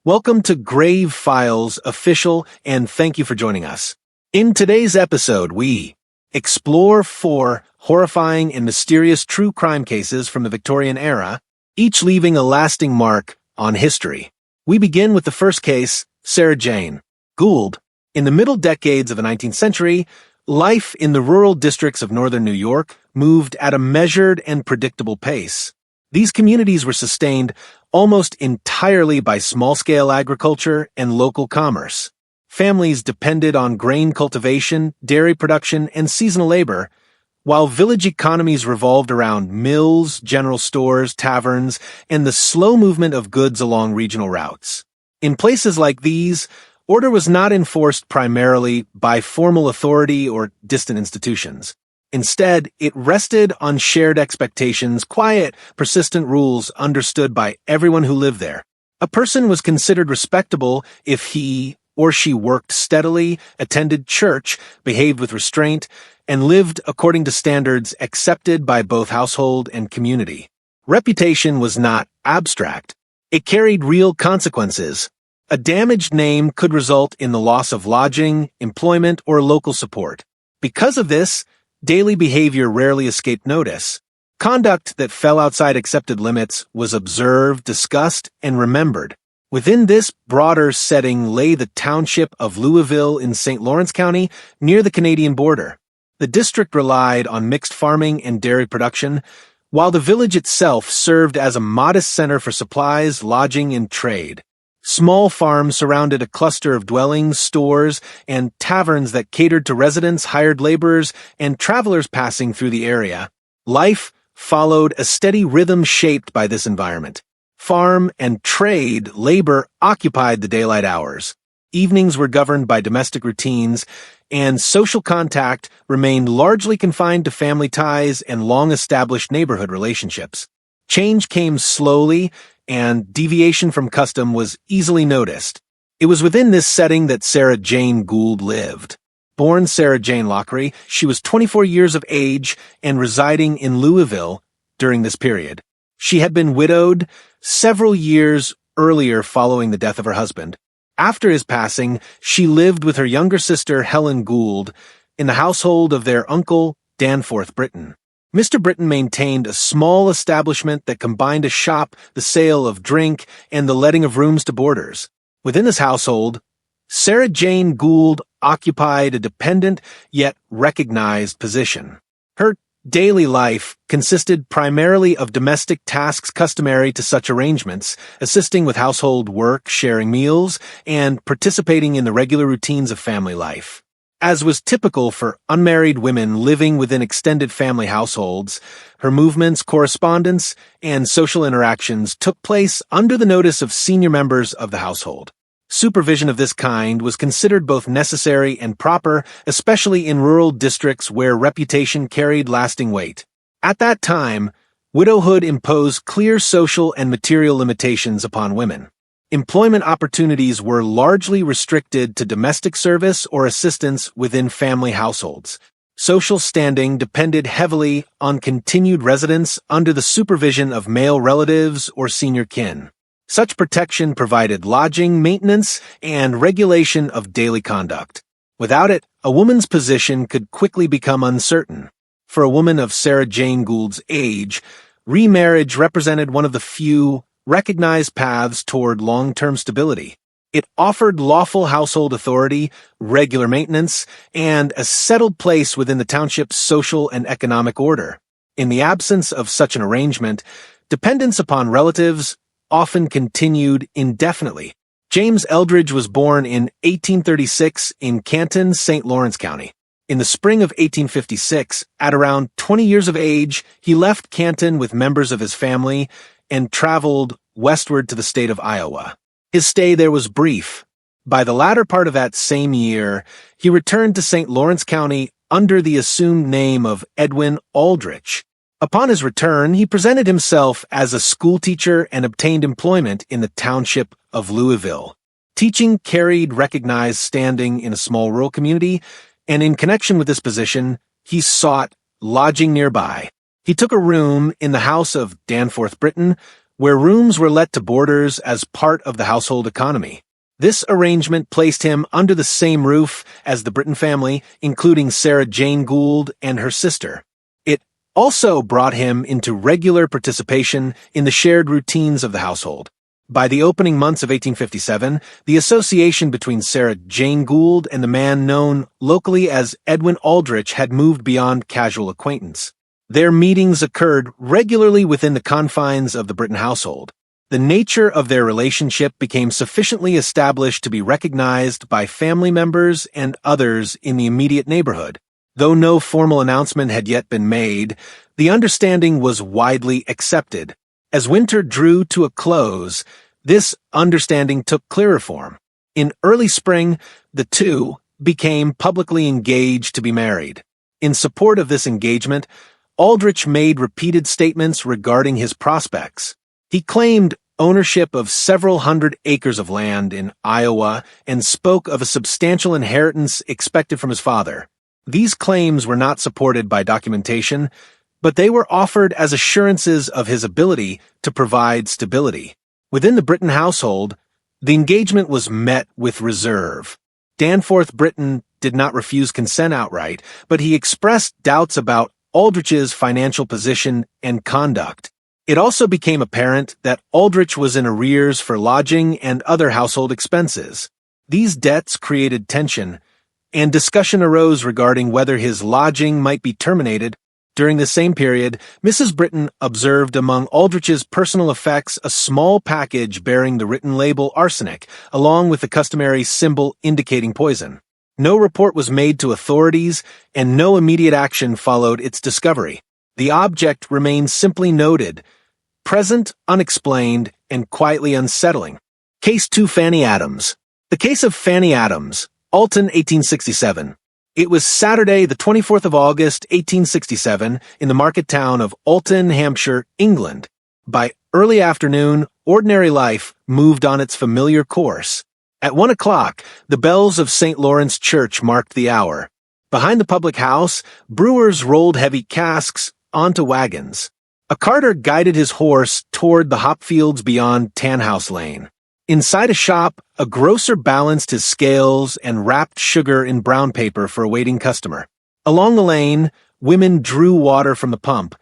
Welcome to Grave Files Official, and thank you for joining us. In today's episode, we explore 4 horrifying and mysterious true crime cases from the Victorian era, each leaving a lasting mark on history. We begin with the first case, Sarah Jane Gould. In the middle decades of the 19th century, life in the rural districts of northern New York moved at a measured and predictable pace. These communities were sustained almost entirely by small-scale agriculture and local commerce. Families depended on grain cultivation, dairy production, and seasonal labor, while village economies revolved around mills, general stores, taverns, and the slow movement of goods along regional routes. In places like these, order was not enforced primarily by formal authority or distant institutions. Instead, it rested on shared expectations, quiet, persistent rules understood by everyone who lived there. A person was considered respectable if he or she worked steadily, attended church, behaved with restraint, and lived according to standards accepted by both household and community. Reputation was not abstract. It carried real consequences. A damaged name could result in the loss of lodging, employment, or local support. Because of this, daily behavior rarely escaped notice. Conduct that fell outside accepted limits was observed, discussed, and remembered. Within this broader setting lay the township of Louisville in St. Lawrence County, near the Canadian border. The district relied on mixed farming and dairy production, while the village itself served as a modest center for supplies, lodging, and trade. Small farms surrounded a cluster of dwellings, stores, and taverns that catered to residents, hired laborers, and travelers passing through the area. Life followed a steady rhythm shaped by this environment. Farm and trade labor occupied the daylight hours. Evenings were governed by domestic routines, and social contact remained largely confined to family ties and long-established neighborhood relationships. Change came slowly, and deviation from custom was easily noticed. It was within this setting that Sarah Jane Gould lived. Born Sarah Jane Lockery, she was 24 years of age and residing in Louisville during this period. She had been widowed several years earlier following the death of her husband. After his passing, she lived with her younger sister Helen Gould in the household of their uncle Danforth Britton. Mr. Britton maintained a small establishment that combined a shop, the sale of drink, and the letting of rooms to boarders. Within this household, Sarah Jane Gould occupied a dependent yet recognized position. Her daily life consisted primarily of domestic tasks customary to such arrangements, assisting with household work, sharing meals, and participating in the regular routines of family life. As was typical for unmarried women living within extended family households, her movements, correspondence, and social interactions took place under the notice of senior members of the household. Supervision of this kind was considered both necessary and proper, especially in rural districts where reputation carried lasting weight. At that time, widowhood imposed clear social and material limitations upon women. Employment opportunities were largely restricted to domestic service or assistance within family households. Social standing depended heavily on continued residence under the supervision of male relatives or senior kin. Such protection provided lodging, maintenance, and regulation of daily conduct. Without it, a woman's position could quickly become uncertain. For a woman of Sarah Jane Gould's age, remarriage represented one of the few recognized paths toward long-term stability. It offered lawful household authority, regular maintenance, and a settled place within the township's social and economic order. In the absence of such an arrangement, dependence upon relatives often continued indefinitely. James Eldridge was born in 1836 in Canton, St. Lawrence County. In the spring of 1856, at around 20 years of age, he left Canton with members of his family and traveled westward to the state of Iowa. His stay there was brief. By the latter part of that same year, he returned to St. Lawrence County under the assumed name of Edwin Aldrich. Upon his return, he presented himself as a schoolteacher and obtained employment in the township of Louisville. Teaching carried recognized standing in a small rural community, and in connection with this position, he sought lodging nearby. He took a room in the house of Danforth Britton, where rooms were let to boarders as part of the household economy. This arrangement placed him under the same roof as the Britton family, including Sarah Jane Gould and her sister. It also brought him into regular participation in the shared routines of the household. By the opening months of 1857, the association between Sarah Jane Gould and the man known locally as Edwin Aldrich had moved beyond casual acquaintance. Their meetings occurred regularly within the confines of the Britton household. The nature of their relationship became sufficiently established to be recognized by family members and others in the immediate neighborhood. Though no formal announcement had yet been made, the understanding was widely accepted. As winter drew to a close, this understanding took clearer form. In early spring, the two became publicly engaged to be married. In support of this engagement, Aldrich made repeated statements regarding his prospects. He claimed ownership of several hundred acres of land in Iowa and spoke of a substantial inheritance expected from his father. These claims were not supported by documentation, but they were offered as assurances of his ability to provide stability. Within the Britton household, the engagement was met with reserve. Danforth Britton did not refuse consent outright, but he expressed doubts about Aldrich's financial position and conduct. It also became apparent that Aldrich was in arrears for lodging and other household expenses. These debts created tension, and discussion arose regarding whether his lodging might be terminated. During the same period, Mrs. Britton observed among Aldrich's personal effects a small package bearing the written label arsenic, along with the customary symbol indicating poison. No report was made to authorities, and no immediate action followed its discovery. The object remained simply noted, present, unexplained, and quietly unsettling. Case 2 Fanny Adams. The case of Fanny Adams, Alton, 1867. It was Saturday, the 24th of August, 1867, in the market town of Alton, Hampshire, England. By early afternoon, ordinary life moved on its familiar course. At 1 o'clock, the bells of St. Lawrence Church marked the hour. Behind the public house, brewers rolled heavy casks onto wagons. A carter guided his horse toward the hop fields beyond Tanhouse Lane. Inside a shop, a grocer balanced his scales and wrapped sugar in brown paper for a waiting customer. Along the lane, women drew water from the pump,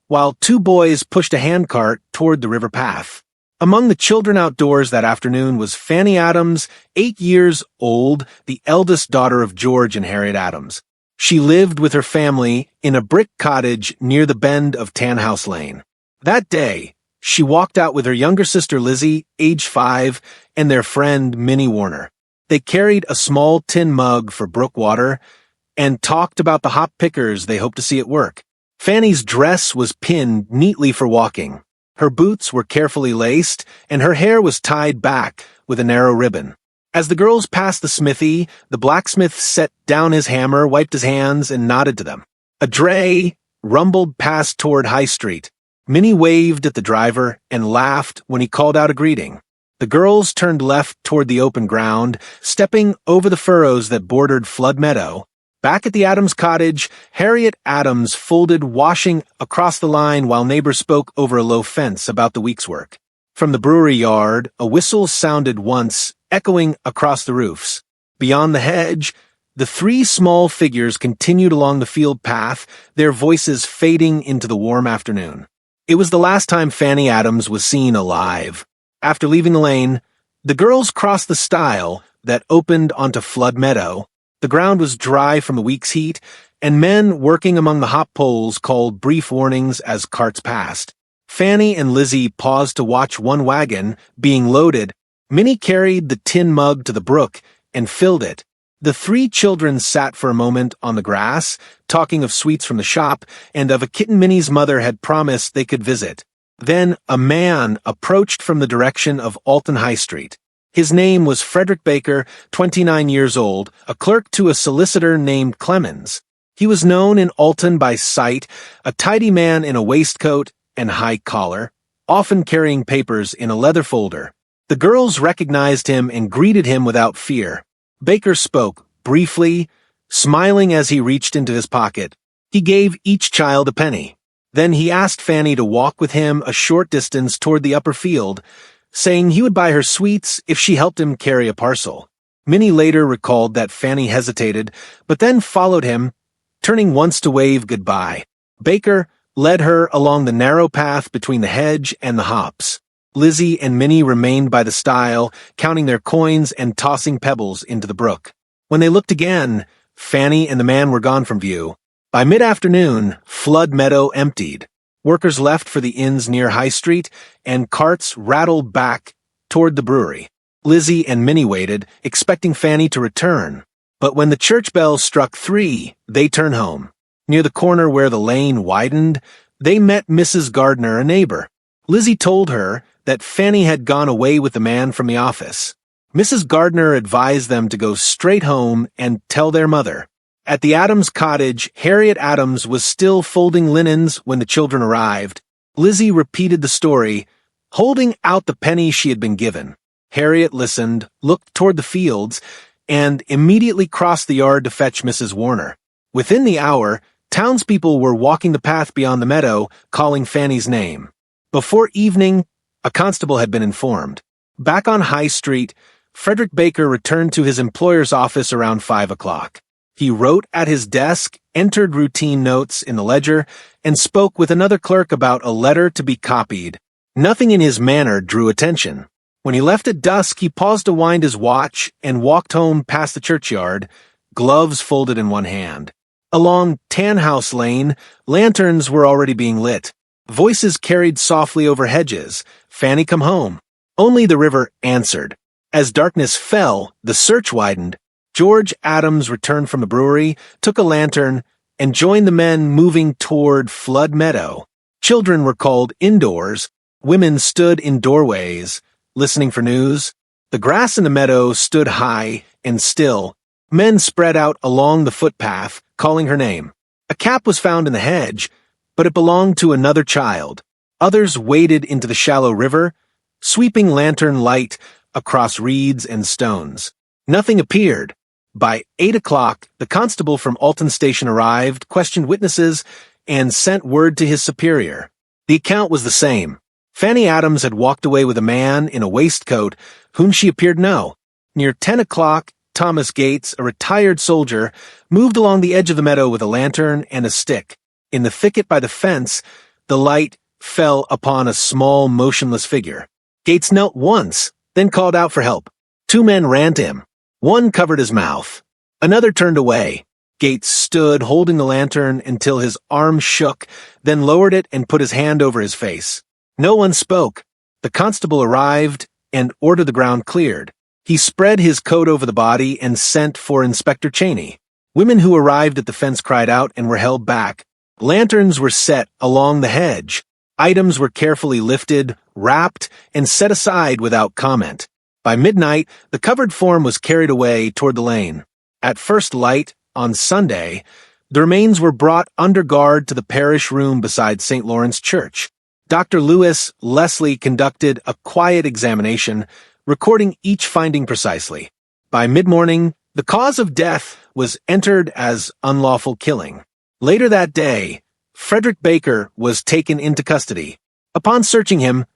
while two boys pushed a handcart toward the river path. Among the children outdoors that afternoon was Fanny Adams, 8 years old, the eldest daughter of George and Harriet Adams. She lived with her family in a brick cottage near the bend of Tanhouse Lane. That day, she walked out with her younger sister Lizzie, age 5, and their friend Minnie Warner. They carried a small tin mug for brook water and talked about the hop pickers they hoped to see at work. Fanny's dress was pinned neatly for walking. Her boots were carefully laced, and her hair was tied back with a narrow ribbon. As the girls passed the smithy, the blacksmith set down his hammer, wiped his hands, and nodded to them. A dray rumbled past toward High Street. Minnie waved at the driver and laughed when he called out a greeting. The girls turned left toward the open ground, stepping over the furrows that bordered Flood Meadow. Back at the Adams cottage, Harriet Adams folded washing across the line while neighbors spoke over a low fence about the week's work. From the brewery yard, a whistle sounded once, echoing across the roofs. Beyond the hedge, the three small figures continued along the field path, their voices fading into the warm afternoon. It was the last time Fanny Adams was seen alive. After leaving the lane, the girls crossed the stile that opened onto Flood Meadow. The ground was dry from the week's heat, and men working among the hop poles called brief warnings as carts passed. Fanny and Lizzie paused to watch one wagon being loaded. Minnie carried the tin mug to the brook and filled it. The three children sat for a moment on the grass, talking of sweets from the shop and of a kitten Minnie's mother had promised they could visit. Then a man approached from the direction of Alton High Street. His name was Frederick Baker, 29 years old, a clerk to a solicitor named Clemens. He was known in Alton by sight, a tidy man in a waistcoat and high collar, often carrying papers in a leather folder. The girls recognized him and greeted him without fear. Baker spoke, briefly, smiling as he reached into his pocket. He gave each child a penny. Then he asked Fanny to walk with him a short distance toward the upper field, saying he would buy her sweets if she helped him carry a parcel. Minnie later recalled that Fanny hesitated, but then followed him, turning once to wave goodbye. Baker led her along the narrow path between the hedge and the hops. Lizzie and Minnie remained by the stile, counting their coins and tossing pebbles into the brook. When they looked again, Fanny and the man were gone from view. By mid-afternoon, Flood Meadow emptied. Workers left for the inns near High Street, and carts rattled back toward the brewery. Lizzie and Minnie waited, expecting Fanny to return. But when the church bell struck 3, they turned home. Near the corner where the lane widened, they met Mrs. Gardner, a neighbor. Lizzie told her that Fanny had gone away with the man from the office. Mrs. Gardner advised them to go straight home and tell their mother. At the Adams cottage, Harriet Adams was still folding linens when the children arrived. Lizzie repeated the story, holding out the penny she had been given. Harriet listened, looked toward the fields, and immediately crossed the yard to fetch Mrs. Warner. Within the hour, townspeople were walking the path beyond the meadow, calling Fanny's name. Before evening, a constable had been informed. Back on High Street, Frederick Baker returned to his employer's office around 5 o'clock. He wrote at his desk, entered routine notes in the ledger, and spoke with another clerk about a letter to be copied. Nothing in his manner drew attention. When he left at dusk, he paused to wind his watch and walked home past the churchyard, gloves folded in one hand. Along Tanhouse Lane, lanterns were already being lit. Voices carried softly over hedges. "Fanny, come home." Only the river answered. As darkness fell, the search widened. George Adams returned from the brewery, took a lantern, and joined the men moving toward Flood Meadow. Children were called indoors. Women stood in doorways, listening for news. The grass in the meadow stood high and still. Men spread out along the footpath, calling her name. A cap was found in the hedge, but it belonged to another child. Others waded into the shallow river, sweeping lantern light across reeds and stones. Nothing appeared. By 8 o'clock, the constable from Alton Station arrived, questioned witnesses, and sent word to his superior. The account was the same. Fanny Adams had walked away with a man in a waistcoat whom she appeared to know. Near 10 o'clock, Thomas Gates, a retired soldier, moved along the edge of the meadow with a lantern and a stick. In the thicket by the fence, the light fell upon a small, motionless figure. Gates knelt once, then called out for help. 2 men ran to him. One covered his mouth. Another turned away. Gates stood, holding the lantern until his arm shook, then lowered it and put his hand over his face. No one spoke. The constable arrived and ordered the ground cleared. He spread his coat over the body and sent for Inspector Cheney. Women who arrived at the fence cried out and were held back. Lanterns were set along the hedge. Items were carefully lifted, wrapped, and set aside without comment. By midnight, the covered form was carried away toward the lane. At first light, on Sunday, the remains were brought under guard to the parish room beside St. Lawrence Church. Dr. Lewis Leslie conducted a quiet examination, recording each finding precisely. By mid-morning, the cause of death was entered as unlawful killing. Later that day, Frederick Baker was taken into custody. Upon searching him,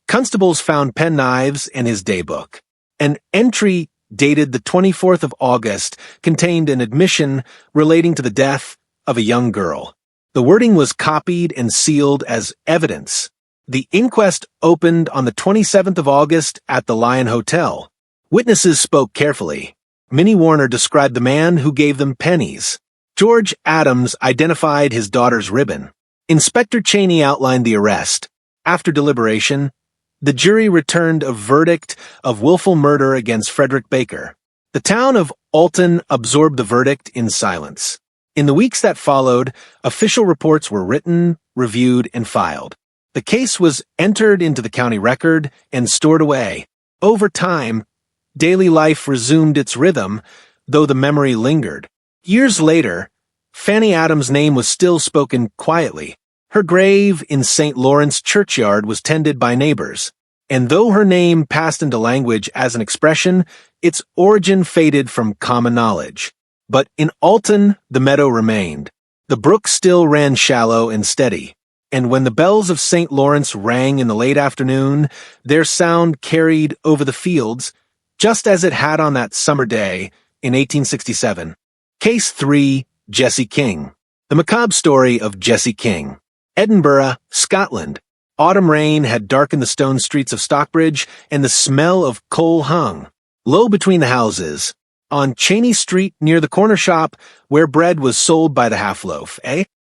constables found penknives and his daybook. An entry dated the 24th of August contained an admission relating to the death of a young girl. The wording was copied and sealed as evidence. The inquest opened on the 27th of August at the Lion Hotel. Witnesses spoke carefully. Minnie Warner described the man who gave them pennies. George Adams identified his daughter's ribbon. Inspector Cheney outlined the arrest. After deliberation, the jury returned a verdict of willful murder against Frederick Baker. The town of Alton absorbed the verdict in silence. In the weeks that followed, official reports were written, reviewed, and filed. The case was entered into the county record and stored away. Over time, daily life resumed its rhythm, though the memory lingered. Years later, Fanny Adams' name was still spoken quietly. Her grave in St. Lawrence churchyard was tended by neighbors. And though her name passed into language as an expression, its origin faded from common knowledge. But in Alton, the meadow remained. The brook still ran shallow and steady. and when the bells of St. Lawrence rang in the late afternoon, their sound carried over the fields, just as it had on that summer day in 1867. Case 3, Jessie King. The macabre story of Jessie King. Edinburgh, Scotland. Autumn rain had darkened the stone streets of Stockbridge, and the smell of coal hung low between the houses. On Cheney Street, near the corner shop where bread was sold by the half-loaf,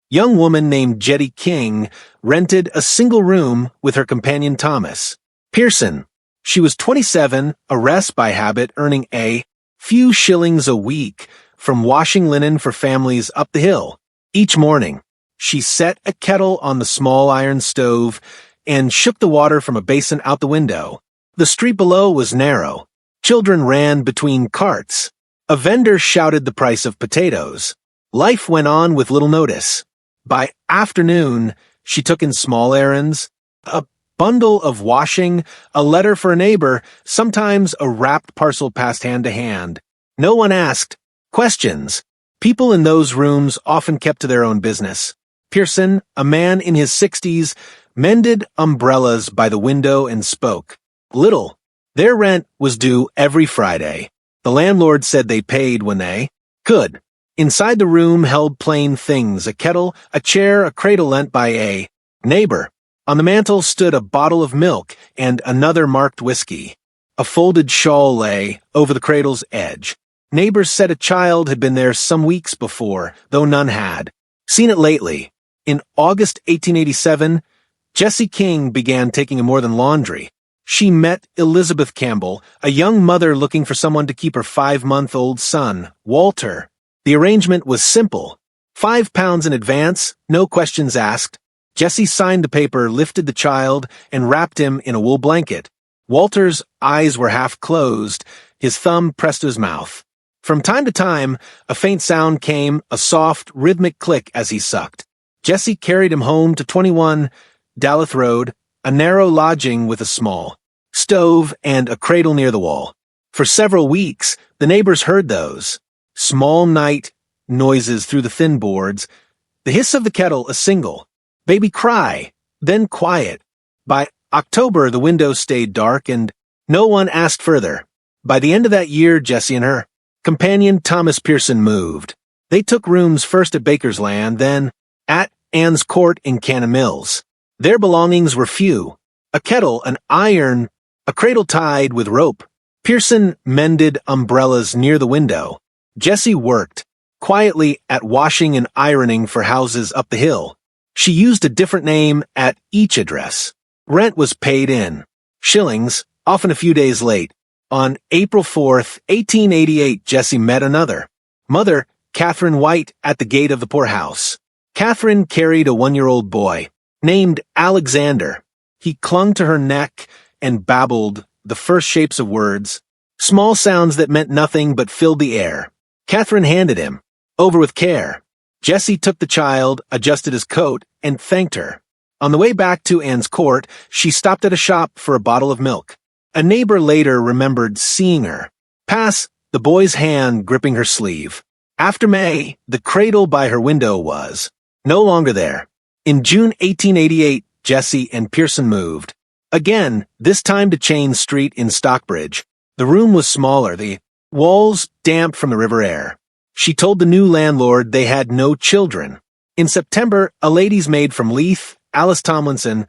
young woman named Jessie King rented a single room with her companion Thomas Pearson. She was 27, a rest by habit, earning a few shillings a week from washing linen for families up the hill. Each morning, she set a kettle on the small iron stove and shook the water from a basin out the window. The street below was narrow. Children ran between carts. A vendor shouted the price of potatoes. Life went on with little notice. By afternoon, she took in small errands, a bundle of washing, a letter for a neighbor, sometimes a wrapped parcel passed hand to hand. No one asked questions. People in those rooms often kept to their own business. Pearson, a man in his 60s, mended umbrellas by the window and spoke little. Their rent was due every Friday. The landlord said they paid when they could. Inside the room held plain things, a kettle, a chair, a cradle lent by a neighbor. On the mantel stood a bottle of milk and another marked whiskey. A folded shawl lay over the cradle's edge. Neighbors said a child had been there some weeks before, though none had seen it lately. In August 1887, Jessie King began taking more than laundry. She met Elizabeth Campbell, a young mother looking for someone to keep her 5-month-old son, Walter. The arrangement was simple. £5 in advance, no questions asked. Jessie signed the paper, lifted the child, and wrapped him in a wool blanket. Walter's eyes were half closed, his thumb pressed to his mouth. From time to time, a faint sound came, a soft, rhythmic click as he sucked. Jessie carried him home to 21 Daleth Road, a narrow lodging with a small stove and a cradle near the wall. For several weeks, the neighbors heard those small night noises through the thin boards, the hiss of the kettle a single baby cry, then quiet. By October, the window stayed dark and no one asked further. By the end of that year, Jessie and her companion Thomas Pearson moved. They took rooms first at Baker's Land, then at Anne's Court in Cannon Mills. Their belongings were few: a kettle, an iron, a cradle tied with rope. Pearson mended umbrellas near the window. Jessie worked quietly at washing and ironing for houses up the hill. She used a different name at each address. Rent was paid in shillings, often a few days late. On April 4th, 1888, Jessie met another mother, Catherine White, at the gate of the poorhouse. Catherine carried a 1-year-old boy named Alexander. He clung to her neck and babbled the first shapes of words, small sounds that meant nothing but filled the air. Catherine handed him over with care. Jessie took the child, adjusted his coat, and thanked her. On the way back to Anne's Court, she stopped at a shop for a bottle of milk. A neighbor later remembered seeing her pass, the boy's hand gripping her sleeve. After May, the cradle by her window was no longer there. In June 1888, Jessie and Pearson moved. Again, this time to Chain Street in Stockbridge. The room was smaller, the walls damp from the river air. She told the new landlord they had no children. In September, a lady's maid from Leith, Alice Tomlinson,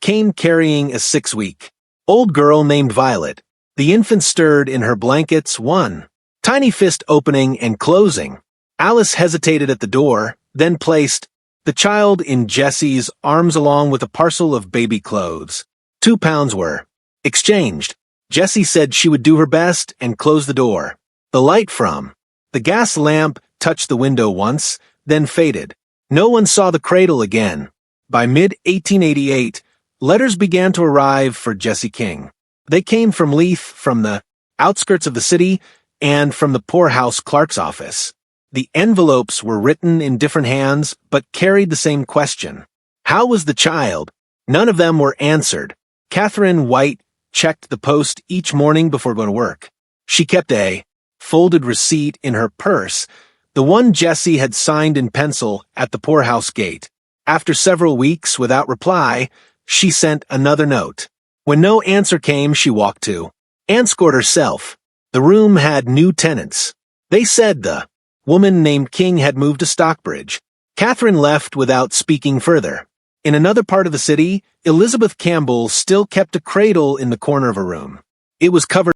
came carrying a 6-week-old girl named Violet. The infant stirred in her blankets, one tiny fist opening and closing. Alice hesitated at the door, then placed the child in Jessie's arms along with a parcel of baby clothes. £2 were exchanged. Jessie said she would do her best and closed the door. The light from the gas lamp touched the window once, then faded. No one saw the cradle again. By mid-1888, letters began to arrive for Jessie King. They came from Leith, from the outskirts of the city, and from the poorhouse clerk's office. The envelopes were written in different hands, but carried the same question. How was the child? None of them were answered. Catherine White checked the post each morning before going to work. She kept a folded receipt in her purse, the one Jessie had signed in pencil at the poorhouse gate. After several weeks without reply, she sent another note. When no answer came, she walked to Anscourt herself. The room had new tenants. They said the woman named King had moved to Stockbridge. Catherine left without speaking further. In another part of the city, Elizabeth Campbell still kept a cradle in the corner of her room. It was covered